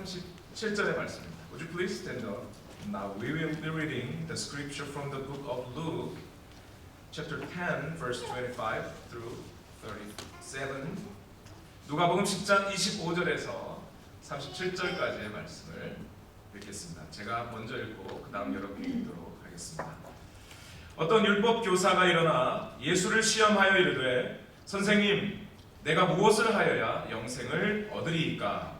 37절의 말씀입니다. Would you please stand up? Now we will be reading the scripture from the book of Luke, chapter 10, verse 25 through 37. 누가복음 10장 25절에서 37절까지의 말씀을 읽겠습니다. 제가 먼저 읽고 그 다음 여러분이 읽도록 하겠습니다. 어떤 율법 교사가 일어나 예수를 시험하여 이르되 선생님, 내가 무엇을 하여야 영생을 얻으리이까?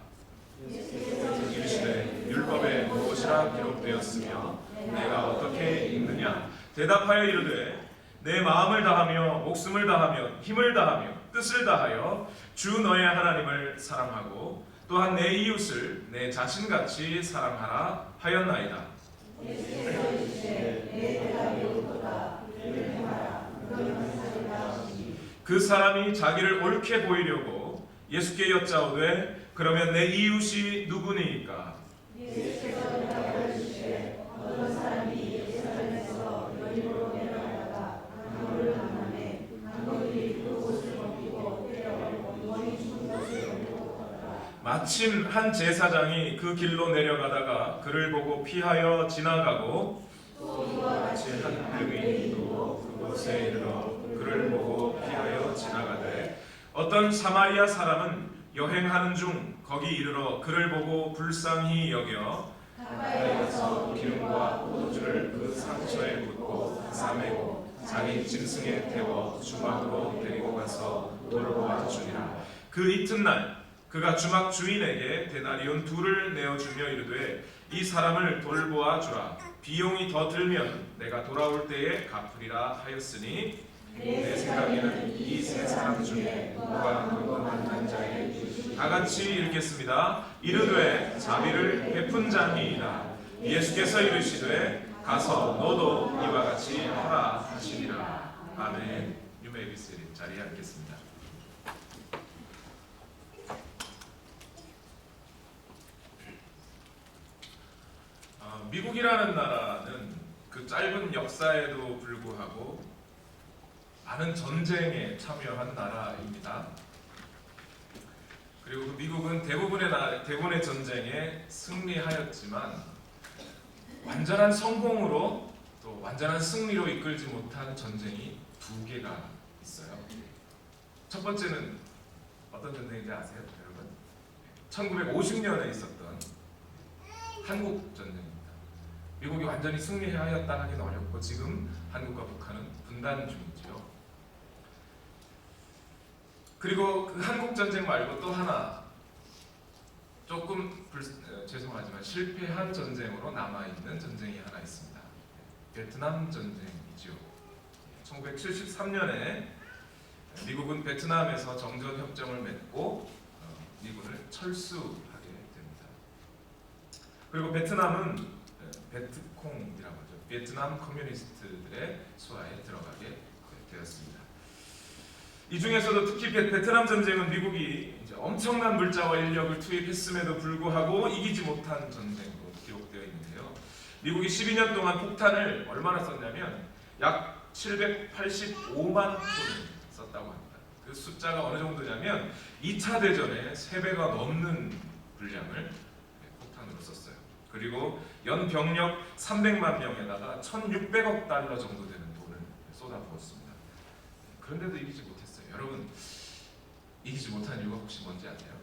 이르시되 율법에 무엇이라 기록되었으며 내가 어떻게 읽느냐? 대답하여 이르되 내 마음을 다하며 목숨을 다하며 힘을 다하며 뜻을 다하여 주 너의 하나님을 사랑하고 또한 내 이웃을 내 자신같이 사랑하라 하였나이다. 그 사람이 자기를 옳게 보이려고 예수께 여짜오되 그러면 내 이웃이 누구니이까? 마침 한 제사장이 그 길로 내려가다가 그를 보고 피하여 지나가고 또 이와 같이 한 헬위인도 그곳에 이르러 그를 보고 피하여 지나가되 어떤 사마리아 사람은 여행하는 중 거기 이르러 그를 보고 불쌍히 여겨 가까이서 기름과 포도주를 그 상처에 붓고 싸매고 자기 짐승에 태워 주막으로 데리고 가서 돌보아 주니라. 그 이튿날 그가 주막 주인에게 데나리온 2를 내어주며 이르되 이 사람을 돌보아 주라. 비용이 더 들면 내가 돌아올 때에 갚으리라 하였으니 내 생각에는 이 세 사람 중에 누가 경건한 자에게 다 같이 읽겠습니다. 이르되 자비를 베푼 자니이다. 예수께서 이르시되 가서 너도 이와 같이 하라 하시니라. 아멘. You may be seated. 자리에 앉겠습니다. 미국이라는 나라는 그 짧은 역사에도 불구하고 많은 전쟁에 참여한 나라입니다. 그리고 그 미국은 대부분의 전쟁에 승리하였지만 완전한 성공으로 또 완전한 승리로 이끌지 못한 전쟁이 2개가 있어요. 첫 번째는 어떤 전쟁인지 아세요, 여러분? 1950년에 있었던 한국 전쟁입니다. 미국이 완전히 승리하였다 하기는 어렵고 지금 한국과 북한은 분단 중이죠. 그리고 그 한국 전쟁 말고 또 하나 조금 죄송하지만 실패한 전쟁으로 남아있는 전쟁이 하나 있습니다. 베트남 전쟁이죠. 1973년에 미국은 베트남에서 정전협정을 맺고 미군을 철수하게 됩니다. 그리고 베트남은 베트콩이라고 하죠. 베트남 커뮤니스트들의 수하에 들어가게 되었습니다. 이 중에서도 특히 베트남 전쟁은 미국이 이제 엄청난 물자와 인력을 투입했음에도 불구하고 이기지 못한 전쟁으로 기록되어 있는데요. 미국이 12년 동안 폭탄을 얼마나 썼냐면 약 785만 톤을 썼다고 합니다. 그 숫자가 어느 정도냐면 2차 대전의 3배가 넘는 분량을 폭탄으로 썼어요. 그리고 연 병력 300만 명에다가 1,600억 달러 정도 되는 돈을 쏟아부었습니다. 그런데도 이기지 못했어요. 여러분, 이기지 못한 이유가 혹시 뭔지 아세요?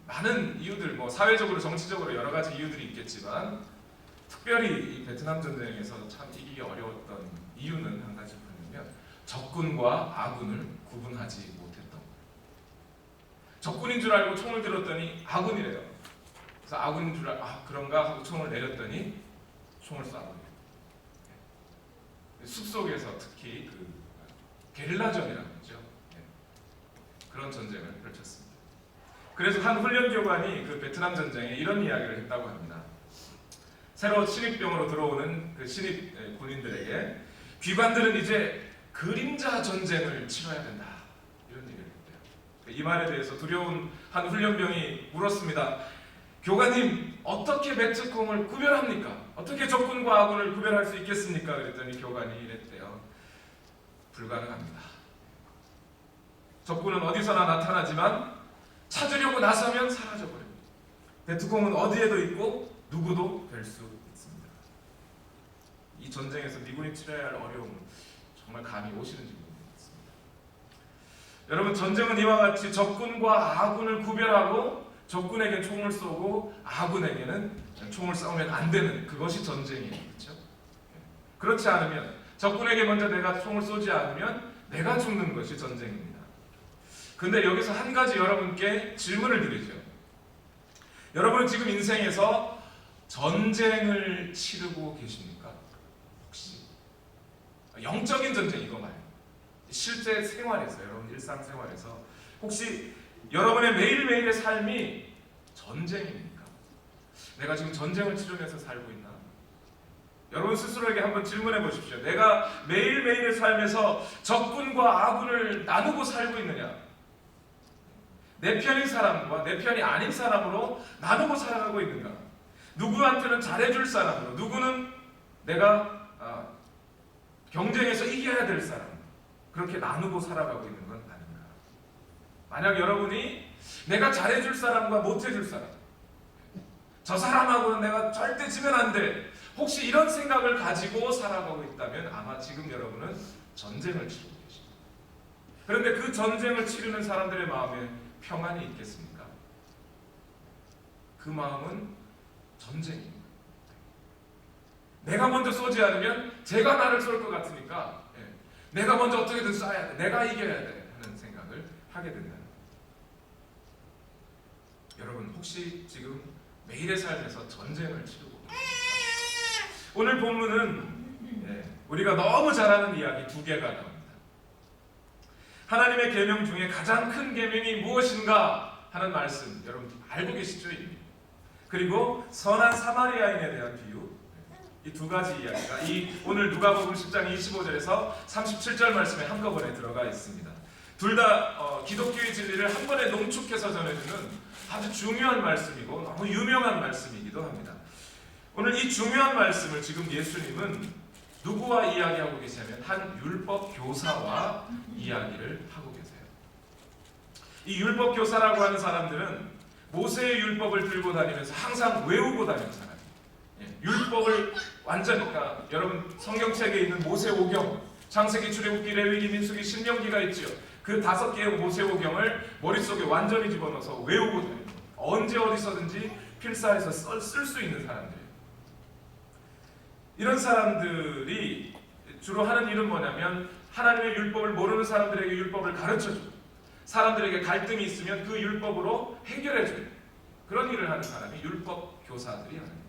많은 이유들, 사회적으로 정치적으로 여러 가지 이유들이 있겠지만 특별히 이 베트남 전쟁에서 참 이기기 어려웠던 이유는 한 가지 뭐냐면 적군과 아군을 구분하지 못했던 거예요. 적군인 줄 알고 총을 들었더니 아군이래요. 그래서 아군인 줄 알고 그런가 하고 총을 내렸더니 총을 쏴버려요. 숲속에서 특히 그 게릴라전이라고 하죠. 그런 전쟁을 펼쳤습니다. 그래서 한 훈련교관이 그 베트남 전쟁에 이런 이야기를 했다고 합니다. 새로 신입병으로 들어오는 그 신입 군인들에게 귀관들은 이제 그림자 전쟁을 치러야 된다. 이런 얘기를 했대요. 이 말에 대해서 두려운 한 훈련병이 물었습니다. 교관님, 어떻게 베트콩을 구별합니까? 어떻게 적군과 아군을 구별할 수 있겠습니까? 그랬더니 교관이 이랬대요. 불가능합니다. 적군은 어디서나 나타나지만 찾으려고 나서면 사라져버립니다. 베트콩은 어디에도 있고 누구도 될 수 있습니다. 이 전쟁에서 미군이 치러야 할 어려움은 정말 감이 오시는지 모르겠습니다. 여러분, 전쟁은 이와 같이 적군과 아군을 구별하고 적군에게 총을 쏘고 아군에게는 총을 쏘면 안 되는 그것이 전쟁이에요. 그렇죠? 그렇지 않으면 적군에게 먼저 내가 총을 쏘지 않으면 내가 죽는 것이 전쟁입니다. 근데 여기서 한 가지 여러분께 질문을 드리죠. 여러분은 지금 인생에서 전쟁을 치르고 계십니까? 혹시 영적인 전쟁 이거 말이에요. 실제 생활에서, 여러분 일상생활에서 혹시 여러분의 매일매일의 삶이 전쟁입니까? 내가 지금 전쟁을 치르면서 살고 있나? 여러분 스스로에게 한번 질문해 보십시오. 내가 매일매일의 삶에서 적군과 아군을 나누고 살고 있느냐? 내 편인 사람과 내 편이 아닌 사람으로 나누고 살아가고 있는가? 누구한테는 잘해줄 사람으로, 누구는 내가 경쟁에서 이겨야 될 사람, 그렇게 나누고 살아가고 있는 건 아닌가? 만약 여러분이 내가 잘해줄 사람과 못해줄 사람, 저 사람하고는 내가 절대 지면 안 돼, 혹시 이런 생각을 가지고 살아가고 있다면 아마 지금 여러분은 전쟁을 치르고 계십니다. 그런데 그 전쟁을 치르는 사람들의 마음에 평안이 있겠습니까? 그 마음은 전쟁입니다. 내가 먼저 쏘지 않으면 제가 나를 쏠 것 같으니까 내가 먼저 어떻게든 쏴야 돼, 내가 이겨야 돼 하는 생각을 하게 된다는 거예요. 여러분 혹시 지금 매일의 삶에서 전쟁을 치르고 계십니까? 오늘 본문은 우리가 너무 잘 아는 이야기 두 개가 나옵니다. 하나님의 계명 중에 가장 큰 계명이 무엇인가 하는 말씀 여러분 알고 계시죠? 이미. 그리고 선한 사마리아인에 대한 비유, 이 두 가지 이야기가 이 오늘 누가복음 10장 25절에서 37절 말씀에 한꺼번에 들어가 있습니다. 둘 다 기독교의 진리를 한 번에 농축해서 전해주는 아주 중요한 말씀이고 너무 유명한 말씀이기도 합니다. 오늘 이 중요한 말씀을 지금 예수님은 누구와 이야기하고 계시냐면 한 율법 교사와 이야기를 하고 계세요. 이 율법 교사라고 하는 사람들은 모세의 율법을 들고 다니면서 항상 외우고 다니는 사람이에요. 율법을 완전, 그러니까 여러분 성경책에 있는 모세오경, 창세기, 출애굽기, 레위기, 민수기, 신명기가 있죠. 그 5개의 모세오경을 머릿속에 완전히 집어넣어서 외우고 다니는, 언제 어디서든지 필사해서 쓸 수 있는 사람들이에요. 이런 사람들이 주로 하는 일은 뭐냐면 하나님의 율법을 모르는 사람들에게 율법을 가르쳐주고 사람들에게 갈등이 있으면 그 율법으로 해결해줘요. 그런 일을 하는 사람이 율법 교사들이 하는 거예요.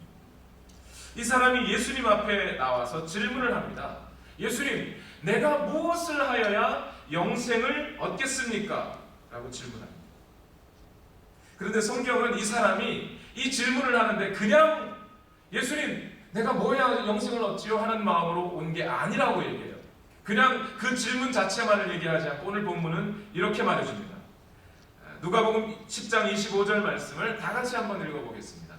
이 사람이 예수님 앞에 나와서 질문을 합니다. 예수님, 내가 무엇을 하여야 영생을 얻겠습니까? 라고 질문합니다. 그런데 성경은 이 사람이 이 질문을 하는데 그냥 예수님, 내가 뭐 해야 영생을 얻지요? 하는 마음으로 온 게 아니라고 얘기해요. 그냥 그 질문 자체만을 얘기하지 않고 오늘 본문은 이렇게 말해줍니다. 누가복음 10장 25절 말씀을 다 같이 한번 읽어보겠습니다.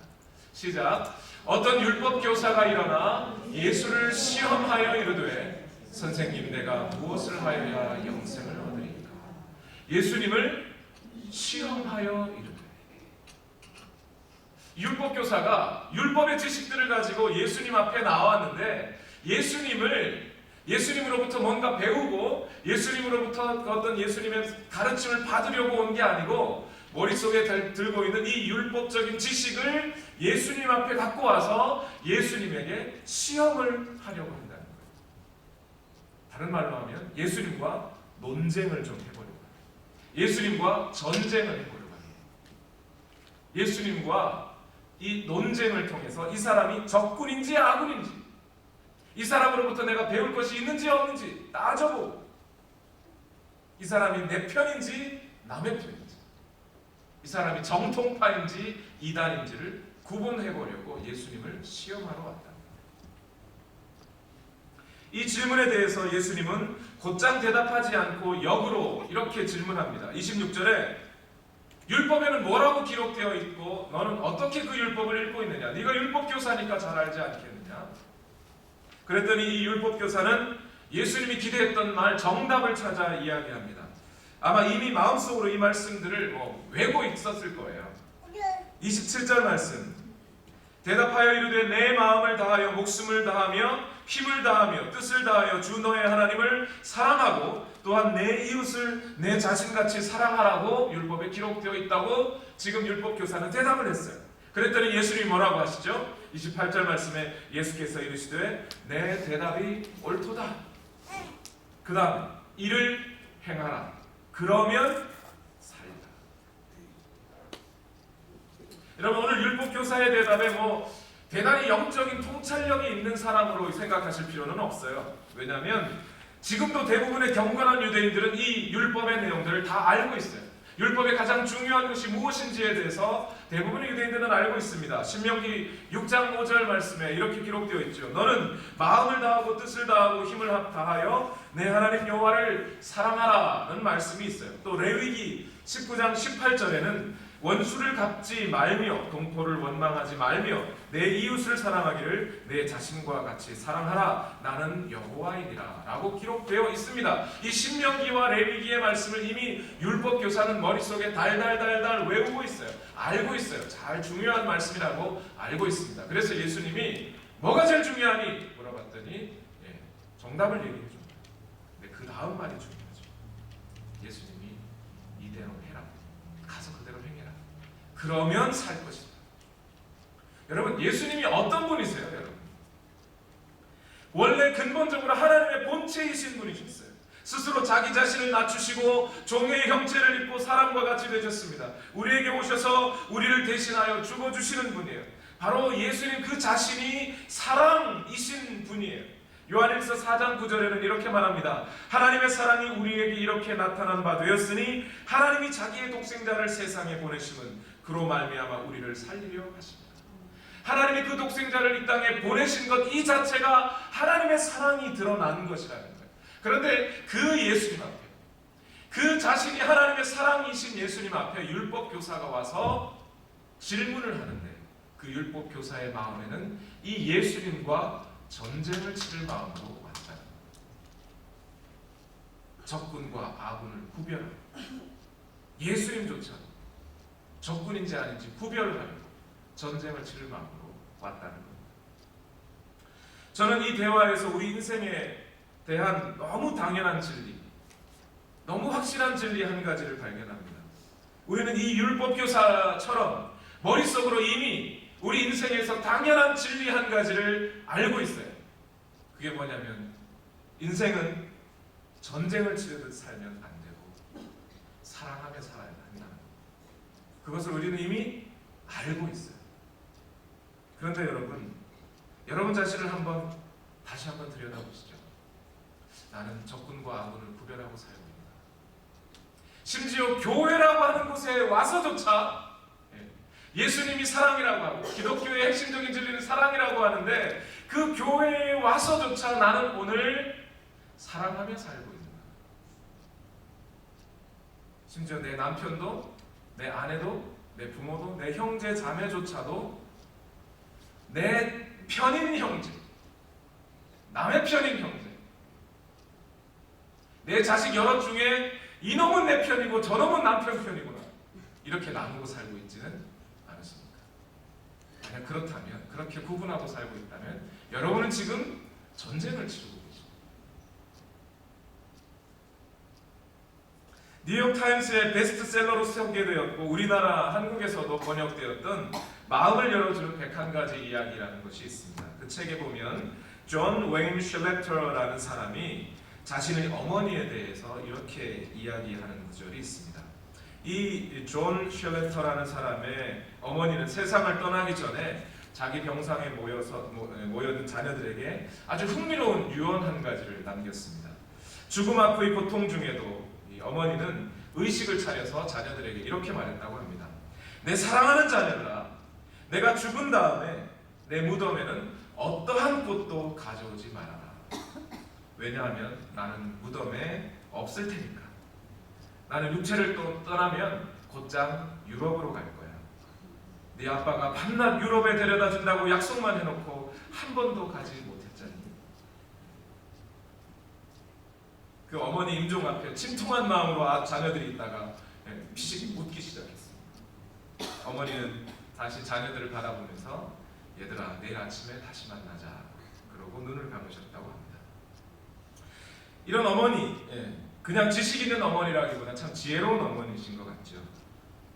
시작. 어떤 율법 교사가 일어나 예수를 시험하여 이르되 선생님, 내가 무엇을 하여야 영생을 얻으리까? 예수님을 시험하여 이르되, 율법 교사가 율법의 지식들을 가지고 예수님 앞에 나왔는데 예수님으로부터 뭔가 배우고 예수님으로부터 어떤 예수님의 가르침을 받으려고 온 게 아니고 머릿속에 들고 있는 이 율법적인 지식을 예수님 앞에 갖고 와서 예수님에게 시험을 하려고 한다는 거예요. 다른 말로 하면 예수님과 논쟁을 좀 해보려고 해요. 예수님과 전쟁을 해보려고 해요. 예수님과 이 논쟁을 통해서 이 사람이 적군인지 아군인지, 이 사람으로부터 내가 배울 것이 있는지 없는지 따져보고, 이 사람이 내 편인지 남의 편인지, 이 사람이 정통파인지 이단인지를 구분해보려고 예수님을 시험하러 왔다. 이 질문에 대해서 예수님은 곧장 대답하지 않고 역으로 이렇게 질문합니다. 26절에 율법에는 뭐라고 기록되어 있고 너는 어떻게 그 율법을 읽고 있느냐? 네가 율법교사니까 잘 알지 않겠느냐? 그랬더니 이 율법교사는 예수님이 기대했던 말 정답을 찾아 이야기합니다. 아마 이미 마음속으로 이 말씀들을 외고 있었을 거예요. 27절 말씀. 대답하여 이르되 내 마음을 다하여 목숨을 다하며 힘을 다하며 뜻을 다하여 주 너의 하나님을 사랑하고 또한 내 이웃을 내 자신같이 사랑하라고 율법에 기록되어 있다고 지금 율법 교사는 대답을 했어요. 그랬더니 예수님이 뭐라고 하시죠? 28절 말씀에 예수께서 이르시되 내 대답이 옳도다. 그 다음 이를 행하라. 그러면 살리라. 여러분 오늘 율법 교사의 대답에 대단히 영적인 통찰력이 있는 사람으로 생각하실 필요는 없어요. 왜냐하면 지금도 대부분의 경건한 유대인들은 이 율법의 내용들을 다 알고 있어요. 율법의 가장 중요한 것이 무엇인지에 대해서 대부분의 유대인들은 알고 있습니다. 신명기 6장 5절 말씀에 이렇게 기록되어 있죠. 너는 마음을 다하고 뜻을 다하고 힘을 다하여 내 하나님 여호와를 사랑하라는 말씀이 있어요. 또 레위기 19장 18절에는 원수를 갚지 말며 동포를 원망하지 말며 내 이웃을 사랑하기를 내 자신과 같이 사랑하라. 나는 여호와이니라 라고 기록되어 있습니다. 이 신명기와 레위기의 말씀을 이미 율법 교사는 머릿속에 달달달달 외우고 있어요. 알고 있어요. 잘 중요한 말씀이라고 알고 있습니다. 그래서 예수님이 뭐가 제일 중요하니? 물어봤더니 정답을 얘기해 줍니다. 근데 그 다음 말이 중요하죠. 예수님이 이대로 해라. 가서 그대로 행해라. 그러면 살 것이다. 여러분 예수님이 어떤 분이세요? 여러분 원래 근본적으로 하나님의 본체이신 분이셨어요. 스스로 자기 자신을 낮추시고 종의 형체를 입고 사람과 같이 되셨습니다. 우리에게 오셔서 우리를 대신하여 죽어주시는 분이에요. 바로 예수님 그 자신이 사랑이신 분이에요. 요한일서 4장 9절에는 이렇게 말합니다. 하나님의 사랑이 우리에게 이렇게 나타난 바 되었으니 하나님이 자기의 독생자를 세상에 보내심은 그로 말미암아 우리를 살리려 하십니다. 하나님이 그 독생자를 이 땅에 보내신 것 이 자체가 하나님의 사랑이 드러난 것이라는 거예요. 그런데 그 예수님 앞에 그 자신이 하나님의 사랑이신 예수님 앞에 율법 교사가 와서 질문을 하는데 그 율법 교사의 마음에는 이 예수님과 전쟁을 치를 마음으로 왔다. 적군과 아군을 구별하고 예수님조차도 적군인지 아닌지 구별하려고 전쟁을 치를 마음으로 왔다는 겁니다. 저는 이 대화에서 우리 인생에 대한 너무 당연한 진리, 너무 확실한 진리 한 가지를 발견합니다. 우리는 이 율법 교사처럼 머릿속으로 이미 우리 인생에서 당연한 진리 한 가지를 알고 있어요. 그게 뭐냐면 인생은 전쟁을 치르듯 살면 안 되고 사랑하며 살아야 한다는 것. 그것을 우리는 이미 알고 있어요. 그런데 여러분 자신을 다시 한번 들여다보시죠. 나는 적군과 아군을 구별하고 살고 있다. 심지어 교회라고 하는 곳에 와서조차 예수님이 사랑이라고 하고 기독교의 핵심적인 진리는 사랑이라고 하는데 그 교회에 와서조차 나는 오늘 사랑하며 살고 있는가. 심지어 내 남편도 내 아내도 내 부모도 내 형제 자매조차도 내 편인 형제, 남의 편인 형제, 내 자식 여럿 중에 이놈은 내 편이고 저놈은 남편 편이구나 이렇게 나누고 살고 있지는 않으십니까? 만약 그렇다면, 그렇게 구분하고 살고 있다면 여러분은 지금 전쟁을 치르고 계십니다. 뉴욕타임스의 베스트셀러로 소개되었고 우리나라 한국에서도 번역되었던 마음을 열어주는 101가지 이야기라는 것이 있습니다. 그 책에 보면 존 웨인 슐레터라는 사람이 자신의 어머니에 대해서 이렇게 이야기하는 구절이 있습니다. 이 존 슐레터라는 사람의 어머니는 세상을 떠나기 전에 자기 병상에 모여든 자녀들에게 아주 흥미로운 유언 한 가지를 남겼습니다. 죽음 앞의 고통 중에도 이 어머니는 의식을 차려서 자녀들에게 이렇게 말했다고 합니다. 내 사랑하는 자녀들아, 내가 죽은 다음에 내 무덤에는 어떠한 꽃도 가져오지 말아라. 왜냐하면 나는 무덤에 없을 테니까. 나는 육체를 또 떠나면 곧장 유럽으로 갈 거야. 네 아빠가 밤낮 유럽에 데려다 준다고 약속만 해놓고 한 번도 가지 못했잖니. 그 어머니 임종 앞에 침통한 마음으로 자녀들이 있다가 피식 웃기 시작했습니다. 어머니는 다시 자녀들을 바라보면서 얘들아 내일 아침에 다시 만나자 그러고 눈을 감으셨다고 합니다. 이런 어머니, 그냥 지식 있는 어머니라기보다 참 지혜로운 어머니신 것 같죠.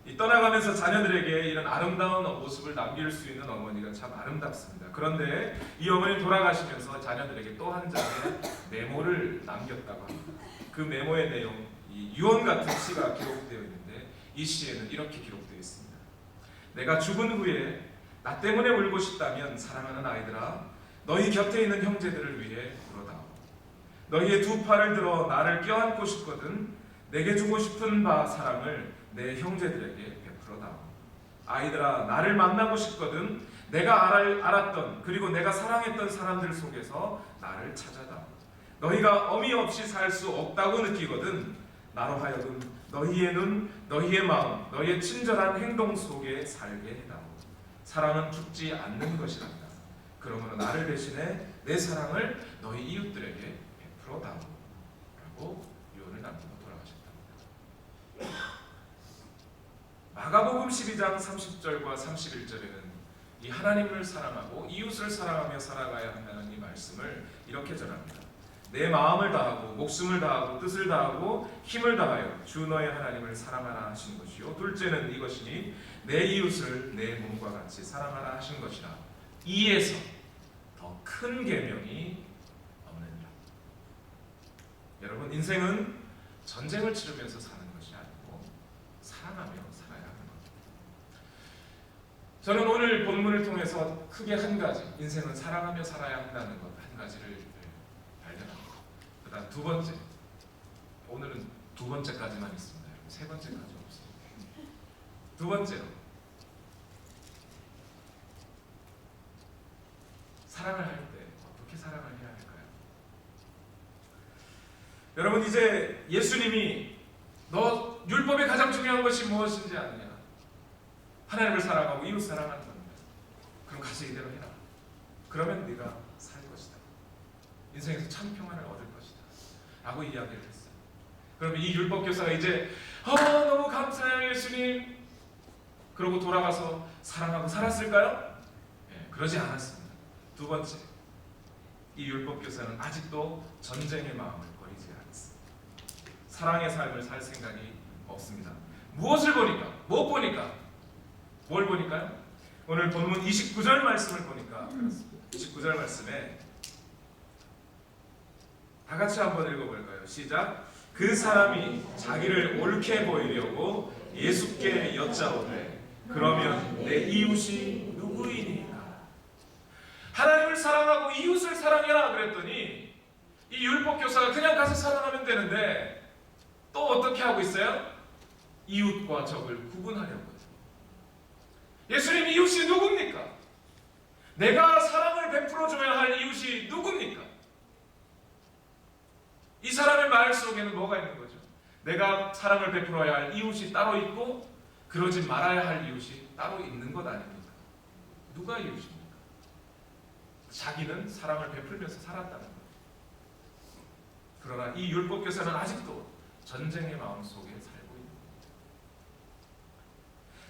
이 떠나가면서 자녀들에게 이런 아름다운 모습을 남길 수 있는 어머니가 참 아름답습니다. 그런데 이 어머니 돌아가시면서 자녀들에게 또 한 장의 메모를 남겼다고 합니다. 그 메모의 내용, 이 유언 같은 시가 기록되어 있는데 이 시에는 이렇게 기록되어 있습니다. 내가 죽은 후에 나 때문에 울고 싶다면 사랑하는 아이들아 너희 곁에 있는 형제들을 위해 울어다오. 너희의 두 팔을 들어 나를 껴안고 싶거든 내게 주고 싶은 바 사랑을 내 형제들에게 베풀어다오. 아이들아 나를 만나고 싶거든 내가 알았던 그리고 내가 사랑했던 사람들 속에서 나를 찾아다오. 너희가 어미 없이 살 수 없다고 느끼거든 나로 하여금 너희의 눈, 너희의 마음, 너희의 친절한 행동 속에 살게 해다오. 사랑은 죽지 않는 것이란다. 그러므로 나를 대신해 내 사랑을 너희 이웃들에게 베풀어다오 라고 유언을 남기고 돌아가셨답니다. 마가복음 12장 30절과 31절에는 이 하나님을 사랑하고 이웃을 사랑하며 살아가야 한다는 이 말씀을 이렇게 전합니다. 내 마음을 다하고 목숨을 다하고 뜻을 다하고 힘을 다하여 주 너의 하나님을 사랑하라 하신 것이요 둘째는 이것이니 내 이웃을 내 몸과 같이 사랑하라 하신 것이라. 이에서 더 큰 계명이 없느니라. 여러분 인생은 전쟁을 치르면서 사는 것이 아니고 사랑하며 살아야 하는 겁니다. 저는 오늘 본문을 통해서 크게 한 가지, 인생은 사랑하며 살아야 한다는 것 한 가지를 발견합니다. 그 다음 두 번째, 오늘은 두 번째까지만 있습니다. 세 번째까지 없습니다. 두 번째로 사랑을 할 때 어떻게 사랑을 해야 할까요? 여러분 이제 예수님이 너 율법의 가장 중요한 것이 무엇인지 아느냐? 하나님을 사랑하고 이웃 사랑하는 겁니다. 그럼 가서 이대로 해라. 그러면 네가 살 것이다. 인생에서 참 평안을 얻을 것이다. 라고 이야기를 했어요. 그러면 이 율법 교사가 이제 너무 감사해요 예수님. 그러고 돌아가서 사랑하고 살았을까요? 그러지 않았습니다. 두 번째, 이 율법 교사는 아직도 전쟁의 마음을 버리지 않았습니다. 사랑의 삶을 살 생각이 없습니다. 무엇을 보니까? 뭘 보니까요? 오늘 본문 29절 말씀을 보니까 그렇습니다. 29절 말씀에 다 같이 한번 읽어볼까요? 시작. 그 사람이 자기를 옳게 보이려고 예수께 여짜오되 그러면 내 이웃이 누구이니까? 하나님을 사랑하고 이웃을 사랑해라 그랬더니 이 율법 교사가 그냥 가서 사랑하면 되는데 또 어떻게 하고 있어요? 이웃과 적을 구분하려고요. 예수님 이웃이 누굽니까? 내가 사랑을 베풀어줘야 할 이웃이 누굽니까? 이 사람의 말 속에는 뭐가 있는 거죠? 내가 사랑을 베풀어야 할 이웃이 따로 있고 그러지 말아야 할 이웃이 따로 있는 것 아닙니까? 누가 이웃입니까? 자기는 사랑을 베풀면서 살았다는 거예요. 그러나 이 율법 교사는 아직도 전쟁의 마음 속에 살고 있는 거예요.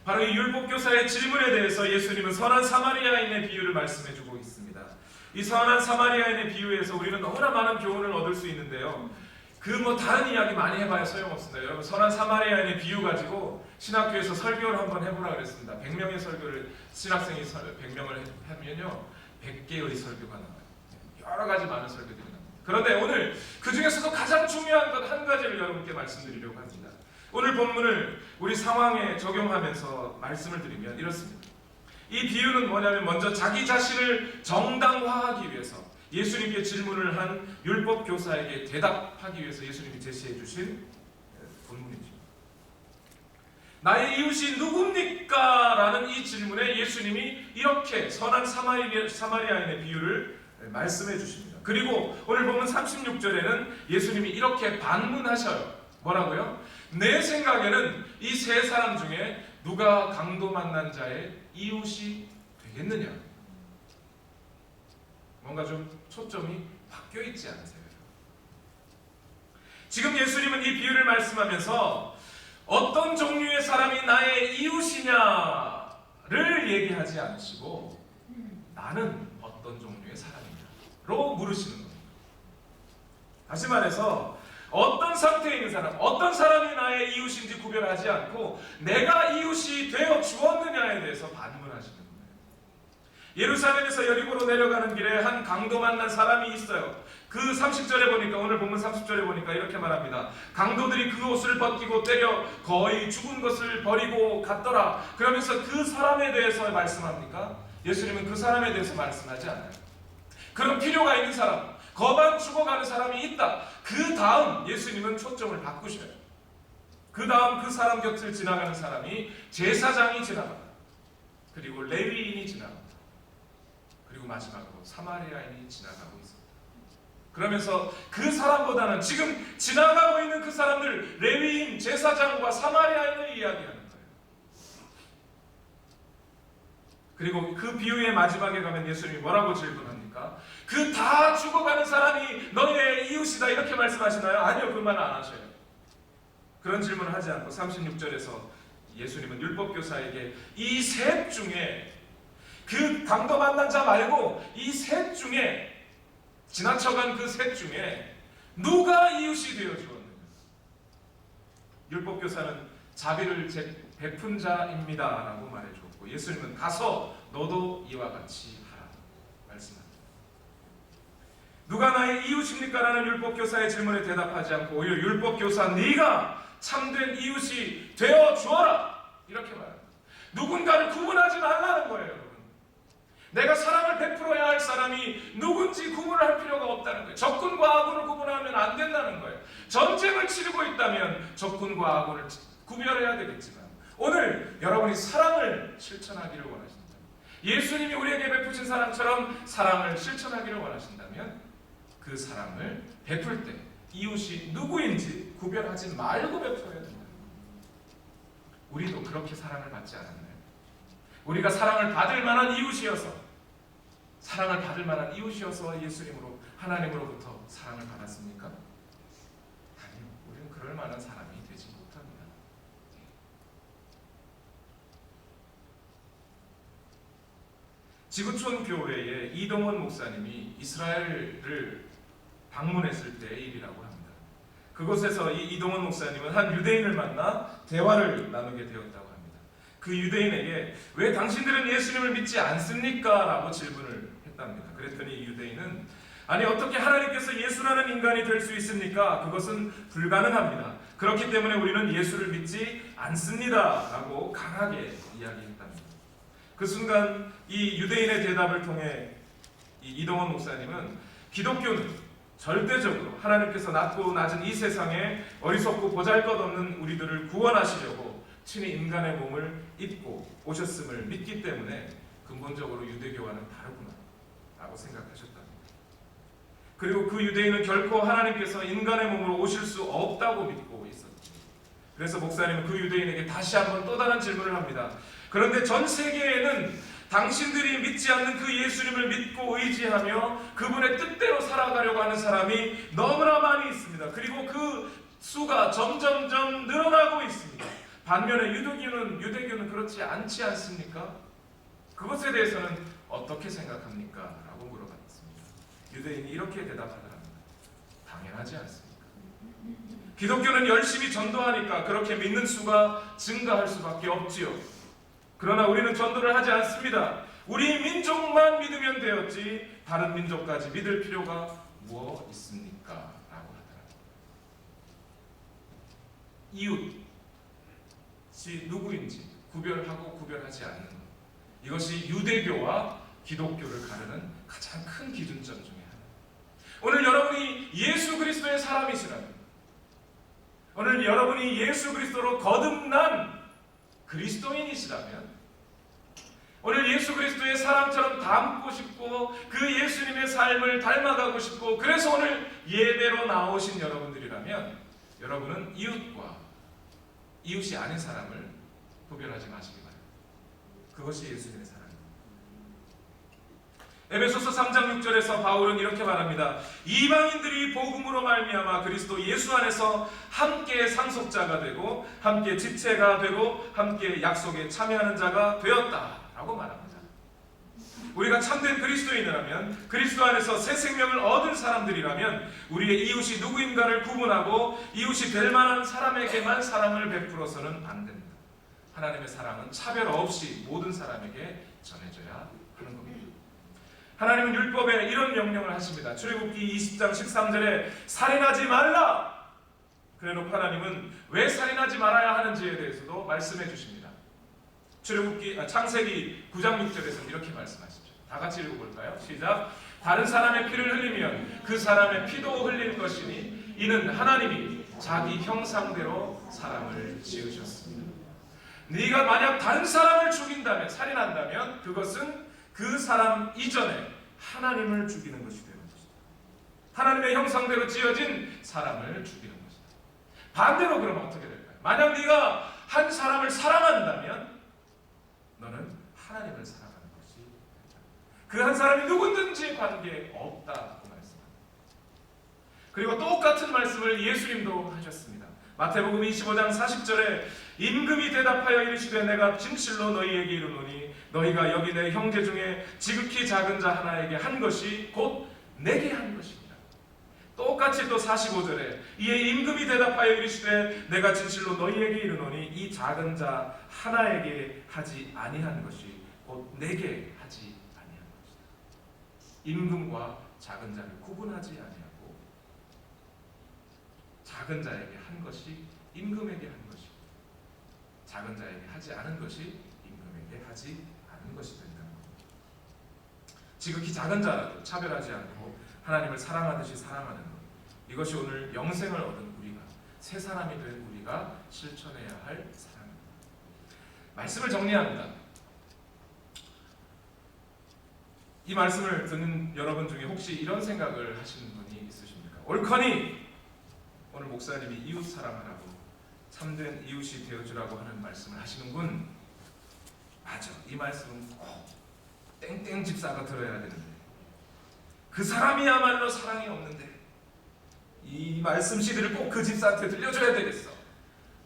바로 이 율법 교사의 질문에 대해서 예수님은 선한 사마리아인의 비유를 말씀해주고 있습니다. 이 선한 사마리아인의 비유에서 우리는 너무나 많은 교훈을 얻을 수 있는데요. 다른 이야기 많이 해봐야 소용없습니다. 여러분 선한 사마리아인의 비유 가지고 신학교에서 설교를 한번 해보라 그랬습니다. 100명의 설교를 신학생이 100명을 하면요 100개의 설교가 나와요. 여러 가지 많은 설교들이 나옵니다. 그런데 오늘 그 중에서도 가장 중요한 것 한 가지를 여러분께 말씀드리려고 합니다. 오늘 본문을 우리 상황에 적용하면서 말씀을 드리면 이렇습니다. 이 비유는 뭐냐면 먼저 자기 자신을 정당화하기 위해서 예수님께 질문을 한 율법 교사에게 대답하기 위해서 예수님이 제시해 주신 본문이죠. 나의 이웃이 누굽니까? 라는 이 질문에 예수님이 이렇게 선한 사마리아인의 비유를 말씀해 주십니다. 그리고 오늘 보면 36절에는 예수님이 이렇게 반문하셔요. 뭐라고요? 내 생각에는 이 세 사람 중에 누가 강도 만난 자의 이웃이 되겠느냐? 뭔가 좀 초점이 바뀌어 있지 않으세요? 지금 예수님은 이 비유를 말씀하면서 어떤 종류의 사람이 나의 이웃이냐 를 얘기하지 않으시고 나는 어떤 종류의 사람이냐로 물으시는 겁니다. 다시 말해서 어떤 상태에 있는 사람, 어떤 사람이 나의 이웃인지 구별하지 않고 내가 이웃이 되어 주었느냐에 대해서 반문하시는 거예요. 예루살렘에서 여리고로 내려가는 길에 한 강도 만난 사람이 있어요. 그 30절에 보니까, 오늘 본문 30절에 보니까 이렇게 말합니다. 강도들이 그 옷을 벗기고 때려 거의 죽은 것을 버리고 갔더라. 그러면서 그 사람에 대해서 말씀합니까? 예수님은 그 사람에 대해서 말씀하지 않아요. 그런 필요가 있는 사람, 거반 죽어가는 사람이 있다. 그 다음 예수님은 초점을 바꾸셔요. 그 다음 그 사람 곁을 지나가는 사람이 제사장이 지나갑니다. 그리고 레위인이 지나갑니다. 그리고 마지막으로 사마리아인이 지나가고 있습니다. 그러면서 그 사람보다는 지금 지나가고 있는 그 사람들, 레위인, 제사장과 사마리아인을 이야기하는 거예요. 그리고 그 비유의 마지막에 가면 예수님이 뭐라고 질문합니까? 그 다 죽어가는 사람이 너희의 이웃이다 이렇게 말씀하시나요? 아니요, 그 말은 안 하셔요. 그런 질문을 하지 않고 36절에서 예수님은 율법교사에게 이 셋 중에, 그 강도 만난 자 말고 이 셋 중에, 지나쳐간 그 셋 중에 누가 이웃이 되어 주었느냐? 율법교사는 자비를 베푼 자입니다 라고 말해주었고, 예수님은 가서 너도 이와 같이 하라 말씀합니다. 누가 나의 이웃입니까? 라는 율법교사의 질문에 대답하지 않고 오히려 율법교사 네가 참된 이웃이 되어 주어라 이렇게 말합니다. 누군가를 구분하지 말라는 거예요. 여러분, 내가 사랑을 베풀어야 할 사람이 누군지 구분을 할 필요가 없다는 거예요. 적군과 아군을 구분하면 안 된다는 거예요. 전쟁을 치르고 있다면 적군과 아군을 구별해야 되겠지만, 오늘 여러분이 사랑을 실천하기를 원하신다면, 예수님이 우리에게 베푸신 사랑처럼 사랑을 실천하기를 원하신다면, 그 사랑을 베풀 때 이웃이 누구인지 구별하지 말고 베풀어야 된다. 우리도 그렇게 사랑을 받지 않았나요? 우리가 사랑을 받을 만한 이웃이어서, 사랑을 받을 만한 이웃이어서 예수님으로, 하나님으로부터 사랑을 받았습니까? 아니요, 우리는 그럴 만한 사람이 되지 못합니다. 지구촌 교회에 이동원 목사님이 이스라엘을 방문했을 때의 일이라고 합니다. 그곳에서 이 이동원 목사님은 한 유대인을 만나 대화를 나누게 되었다고 합니다. 그 유대인에게 왜 당신들은 예수님을 믿지 않습니까? 라고 질문을 했답니다. 그랬더니 이 유대인은, 아니 어떻게 하나님께서 예수라는 인간이 될 수 있습니까? 그것은 불가능합니다. 그렇기 때문에 우리는 예수를 믿지 않습니다 라고 강하게 이야기했답니다. 그 순간 이 유대인의 대답을 통해 이 이동원 목사님은 기독교는 절대적으로 하나님께서 낮고 낮은 이 세상에 어리석고 보잘것없는 우리들을 구원하시려고 친히 인간의 몸을 입고 오셨음을 믿기 때문에 근본적으로 유대교와는 다르구나 라고 생각하셨답니다. 그리고 그 유대인은 결코 하나님께서 인간의 몸으로 오실 수 없다고 믿고 있었죠. 그래서 목사님은 그 유대인에게 다시 한번 또 다른 질문을 합니다. 그런데 전 세계에는 당신들이 믿지 않는 그 예수님을 믿고 의지하며 그분의 뜻대로 살아가려고 하는 사람이 너무나 많이 있습니다. 그리고 그 수가 점점점 늘어나고 있습니다. 반면에 유대교는 그렇지 않지 않습니까? 그것에 대해서는 어떻게 생각합니까? 라고 물어봤습니다. 유대인이 이렇게 대답하더랍니다. 당연하지 않습니까? 기독교는 열심히 전도하니까 그렇게 믿는 수가 증가할 수밖에 없지요. 그러나 우리는 전도를 하지 않습니다. 우리 민족만 믿으면 되었지 다른 민족까지 믿을 필요가 무엇 있습니까? 라고 하더랍니다. 이웃이 누구인지 구별하고 구별하지 않는 것, 이것이 유대교와 기독교를 가르는 가장 큰 기준점 중에 하나입니다. 오늘 여러분이 예수 그리스도의 사람이시라면, 오늘 여러분이 예수 그리스도로 거듭난 그리스도인이시라면, 오늘 예수 그리스도의 사랑처럼 닮고 싶고 그 예수님의 삶을 닮아가고 싶고 그래서 오늘 예배로 나오신 여러분들이라면, 여러분은 이웃이 아닌 사람을 구별하지 마시기 바랍니다. 그것이 예수님의 사랑입니다. 에베소서 3장 6절에서 바울은 이렇게 말합니다. 이방인들이 복음으로 말미암아 그리스도 예수 안에서 함께 상속자가 되고 함께 지체가 되고 함께 약속에 참여하는 자가 되었다. 라고 말합니다. 우리가 참된 그리스도인이라면, 그리스도 안에서 새 생명을 얻은 사람들이라면 우리의 이웃이 누구인가를 구분하고 이웃이 될 만한 사람에게만 사랑을 베풀어서는 안 됩니다. 하나님의 사랑은 차별 없이 모든 사람에게 전해져야 하는 겁니다. 하나님은 율법에 이런 명령을 하십니다. 출애굽기 20장 13절에 살인하지 말라! 그래놓고 하나님은 왜 살인하지 말아야 하는지에 대해서도 말씀해 주십니다. 창세기 9장 6절에서 이렇게 말씀하시죠. 다 같이 읽어볼까요? 시작. 다른 사람의 피를 흘리면 그 사람의 피도 흘릴 것이니 이는 하나님이 자기 형상대로 사람을 지으셨습니다. 네가 만약 다른 사람을 죽인다면, 살인한다면 그것은 그 사람 이전에 하나님을 죽이는 것이 되는 것이다. 하나님의 형상대로 지어진 사람을 죽이는 것이다. 반대로 그러면 어떻게 될까요? 만약 네가 한 사람을 사랑한다면 너는 하나님을 사랑하는 것이 된다. 그 한 사람이 누구든지 관계없다고 말씀합니다. 그리고 똑같은 말씀을 예수님도 하셨습니다. 마태복음 25장 40절에 임금이 대답하여 이르시되 내가 진실로 너희에게 이르노니 너희가 여기 내 형제 중에 지극히 작은 자 하나에게 한 것이 곧 내게 한 것입니다. 똑같이 또 45절에 이에 임금이 대답하여 이르시되 내가 진실로 너희에게 이르노니 이 작은 자 하나에게 하지 아니한 것이 곧 내게 하지 아니한 것이다. 임금과 작은 자를 구분하지 아니하고 작은 자에게 한 것이 임금에게 한 것이고 작은 자에게 하지 않은 것이 임금에게 하지 않은 것이 된다는 겁니다. 지극히 작은 자라도 차별하지 않고 하나님을 사랑하듯이 사랑하는 것, 이것이 오늘 영생을 얻은 우리가, 새 사람이 된 우리가 실천해야 할 사랑입니다. 말씀을 정리합니다. 이 말씀을 듣는 여러분 중에 혹시 이런 생각을 하시는 분이 있으십니까? 옳거니 오늘 목사님이 이웃 사랑하라고, 참된 이웃이 되어주라고 하는 말씀을 하시는군. 맞아, 이 말씀은 꼭 땡땡 집사가 들어야 되는데, 그 사람이야말로 사랑이 없는데 이 말씀 CD를 꼭 그 집사한테 들려줘야 되겠어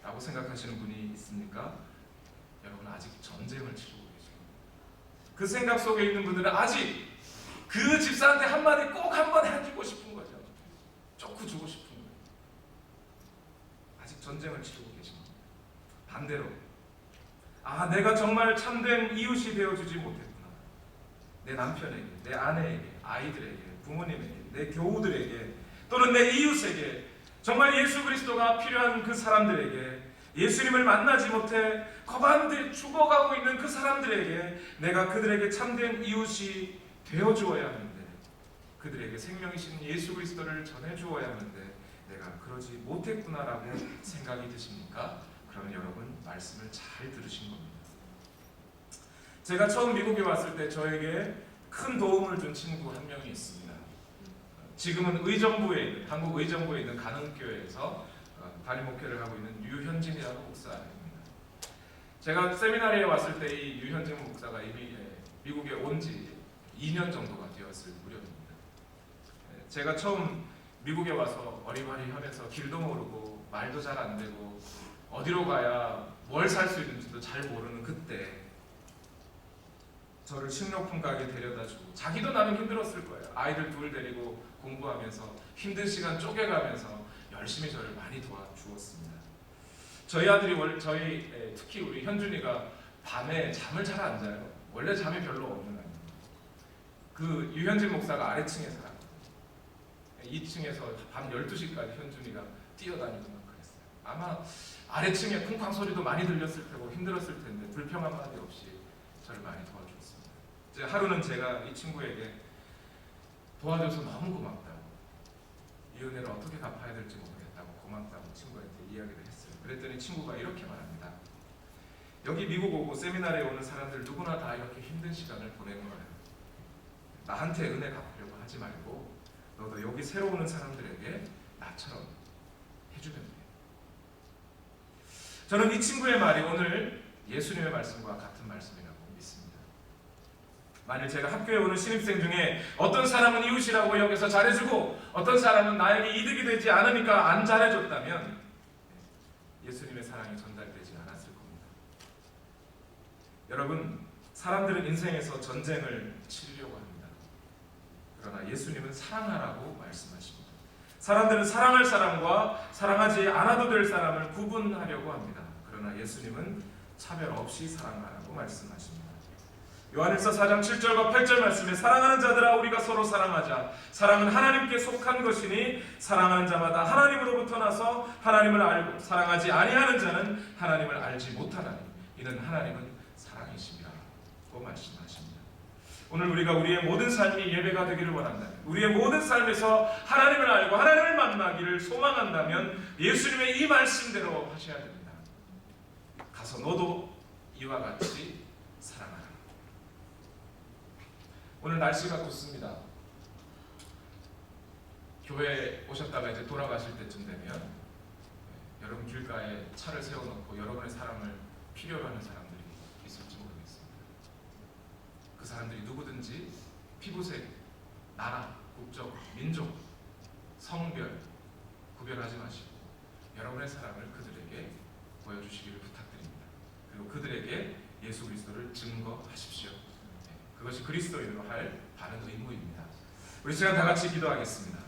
라고 생각하시는 분이 있습니까? 여러분, 아직 전쟁을 치르고 계십니다. 그 생각 속에 있는 분들은 아직 그 집사한테 한마디 꼭 한번 해주고 싶은 거죠. 쪼크 주고 싶은 거예요. 아직 전쟁을 치르고 계십니다. 반대로, 내가 정말 참된 이웃이 되어주지 못했구나. 내 남편에게, 내 아내에게, 아이들에게, 부모님에게, 내 교우들에게, 또는 내 이웃에게, 정말 예수 그리스도가 필요한 그 사람들에게, 예수님을 만나지 못해 거반들 죽어가고 있는 그 사람들에게 내가 그들에게 참된 이웃이 되어주어야 하는데, 그들에게 생명이신 예수 그리스도를 전해주어야 하는데 내가 그러지 못했구나라고 생각이 드십니까? 그러면 여러분, 말씀을 잘 들으신 겁니다. 제가 처음 미국에 왔을 때 저에게 큰 도움을 준 친구 한 명이 있습니다. 지금은 한국 의정부에 있는 가능교회에서 담임 목회를 하고 있는 유현진이라는 목사입니다. 제가 세미나리에 왔을 때 이 유현진 목사가 이미 미국에 온 지 2년 정도가 되었을 무렵입니다. 제가 처음 미국에 와서 어리바리하면서 길도 모르고 말도 잘 안 되고 어디로 가야 뭘 살 수 있는지도 잘 모르는 그때 저를 식료품 가게에 데려다주고, 자기도 나름 힘들었을 거예요. 아이들 둘 데리고 공부하면서 힘든 시간 쪼개가면서 열심히 저를 많이 도와주었습니다. 저희 아들이 특히 우리 현준이가 밤에 잠을 잘 안 자요. 원래 잠이 별로 없는 아이입니다. 그 유현진 목사가 아래층에 살았거든요. 2층에서 밤 12시까지 현준이가 뛰어다니고 막 그랬어요. 아마 아래층에 쿵쾅 소리도 많이 들렸을 테고 힘들었을 텐데 불평 한마디 없이 저를 많이 도와주었습니다. 이제 하루는 제가 이 친구에게 도와줘서 너무 고맙다고, 이 은혜를 어떻게 갚아야 될지 모르겠다고 고맙다고 친구한테 이야기를 했어요. 그랬더니 친구가 이렇게 말합니다. 여기 미국 오고 세미나리에 오는 사람들 누구나 다 이렇게 힘든 시간을 보내는 거예요. 나한테 은혜 갚으려고 하지 말고 너도 여기 새로 오는 사람들에게 나처럼 해주면 돼요. 저는 이 친구의 말이 오늘 예수님의 말씀과 같은 말씀이라고 믿습니다. 만일 제가 학교에 오는 신입생 중에 어떤 사람은 이웃이라고 여기서 잘해주고 어떤 사람은 나에게 이득이 되지 않으니까 안 잘해줬다면 예수님의 사랑이 전달되지 않았을 겁니다. 여러분, 사람들은 인생에서 전쟁을 치르려고 합니다. 그러나 예수님은 사랑하라고 말씀하십니다. 사람들은 사랑할 사람과 사랑하지 않아도 될 사람을 구분하려고 합니다. 그러나 예수님은 차별 없이 사랑하라고 말씀하십니다. 요한일서 4장 7절과 8절 말씀에 사랑하는 자들아 우리가 서로 사랑하자. 사랑은 하나님께 속한 것이니 사랑하는 자마다 하나님으로부터 나서 하나님을 알고 사랑하지 아니하는 자는 하나님을 알지 못하나니 이는 하나님은 사랑이시라고 말씀하십니다. 오늘 우리가 우리의 모든 삶이 예배가 되기를 원한다면, 우리의 모든 삶에서 하나님을 알고 하나님을 만나기를 소망한다면 예수님의 이 말씀대로 하셔야 됩니다. 가서 너도 이와 같이 사랑하라. 오늘 날씨가 덥습니다. 교회에 오셨다가 이제 돌아가실 때쯤 되면 여러분 길가에 차를 세워놓고 여러분의 사랑을 필요로 하는 사람들이 있을지 모르겠습니다. 그 사람들이 누구든지 피부색, 나라, 국적, 민족, 성별 구별하지 마시고 여러분의 사랑을 그들에게 보여주시기를 부탁드립니다. 그리고 그들에게 예수 그리스도를 증거하십시오. 그것이 그리스도인으로 할 바른 의무입니다. 우리 시간 다 같이 기도하겠습니다.